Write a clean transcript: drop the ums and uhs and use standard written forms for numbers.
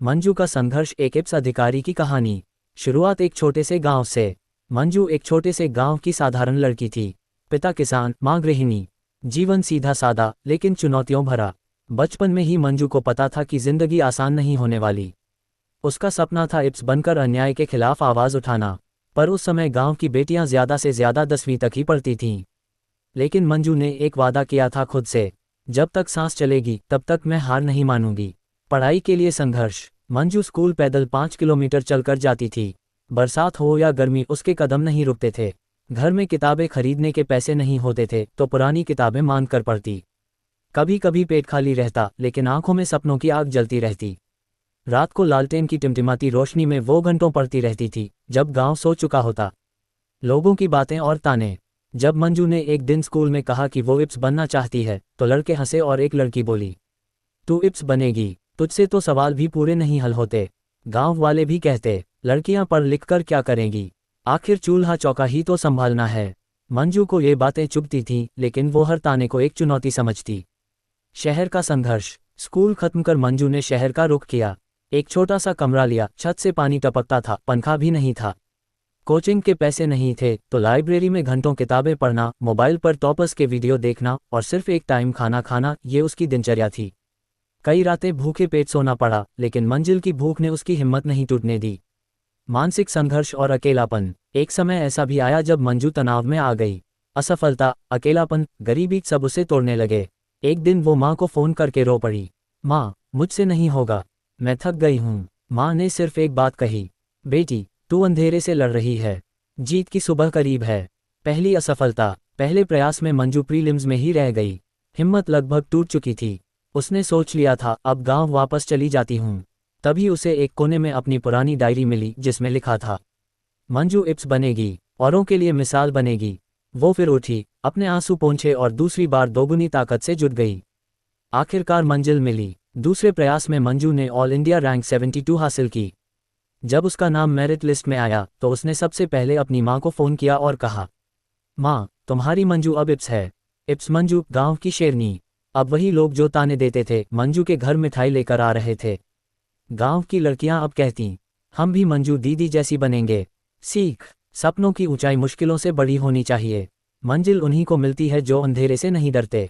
मंजू का संघर्ष, एक IPS अधिकारी की कहानी। शुरुआत एक छोटे से गांव से। मंजू एक छोटे से गांव की साधारण लड़की थी। पिता किसान, मां गृहिणी। जीवन सीधा सादा लेकिन चुनौतियों भरा। बचपन में ही मंजू को पता था कि जिंदगी आसान नहीं होने वाली। उसका सपना था IPS बनकर अन्याय के खिलाफ आवाज़ उठाना। पर उस समय गांव की बेटियां ज़्यादा से ज़्यादा 10वीं तक ही पढ़ती थीं। लेकिन मंजू ने एक वादा किया था खुद से, जब तक सांस चलेगी तब तक मैं हार नहीं मानूंगी। पढ़ाई के लिए संघर्ष। मंजू स्कूल पैदल 5 किलोमीटर चलकर जाती थी। बरसात हो या गर्मी, उसके कदम नहीं रुकते थे। घर में किताबें खरीदने के पैसे नहीं होते थे तो पुरानी किताबें मांग कर पढ़ती। कभी कभी पेट खाली रहता लेकिन आंखों में सपनों की आग जलती रहती। रात को लालटेन की टिमटिमाती रोशनी में वो घंटों पढ़ती रहती थी, जब गांव सो चुका होता। लोगों की बातें और ताने। जब मंजू ने एक दिन स्कूल में कहा कि वो IPS बनना चाहती है तो लड़के हंसे और एक लड़की बोली, तू IPS बनेगी, तुझसे तो सवाल भी पूरे नहीं हल होते। गांव वाले भी कहते, लड़कियां पढ़ लिख कर क्या करेंगी, आखिर चूल्हा चौका ही तो संभालना है। मंजू को ये बातें चुभती थीं, लेकिन वो हर ताने को एक चुनौती समझती। शहर का संघर्ष। स्कूल खत्म कर मंजू ने शहर का रुख किया। एक छोटा सा कमरा लिया, छत से पानी टपकता था, पंखा भी नहीं था। कोचिंग के पैसे नहीं थे तो लाइब्रेरी में घंटों किताबें पढ़ना, मोबाइल पर टॉपर्स के वीडियो देखना और सिर्फ एक टाइम खाना खाना, ये उसकी दिनचर्या थी। कई रातें भूखे पेट सोना पड़ा, लेकिन मंजिल की भूख ने उसकी हिम्मत नहीं टूटने दी। मानसिक संघर्ष और अकेलापन। एक समय ऐसा भी आया जब मंजू तनाव में आ गई। असफलता, अकेलापन, गरीबी, सब उसे तोड़ने लगे। एक दिन वो माँ को फ़ोन करके रो पड़ी, माँ मुझसे नहीं होगा, मैं थक गई हूँ। माँ ने सिर्फ एक बात कही, बेटी तू अंधेरे से लड़ रही है, जीत की सुबह करीब है। पहली असफलता। पहले प्रयास में मंजू प्रीलिम्स में ही रह गई। हिम्मत लगभग टूट चुकी थी। उसने सोच लिया था अब गांव वापस चली जाती हूँ। तभी उसे एक कोने में अपनी पुरानी डायरी मिली जिसमें लिखा था, मंजू IPS बनेगी, औरों के लिए मिसाल बनेगी। वो फिर उठी, अपने आंसू पोंछे और दूसरी बार दोगुनी ताकत से जुट गई। आखिरकार मंजिल मिली। दूसरे प्रयास में मंजू ने ऑल इंडिया रैंक 72 हासिल की। जब उसका नाम मेरिट लिस्ट में आया तो उसने सबसे पहले अपनी माँ को फ़ोन किया और कहा, माँ तुम्हारी मंजू अब IPS है। IPS मंजू, गांव की शेरनी। अब वही लोग जो ताने देते थे मंजू के घर मिठाई लेकर आ रहे थे। गांव की लड़कियां अब कहती, हम भी मंजू दीदी जैसी बनेंगे। सीख। सपनों की ऊंचाई मुश्किलों से बड़ी होनी चाहिए। मंजिल उन्हीं को मिलती है जो अंधेरे से नहीं डरते।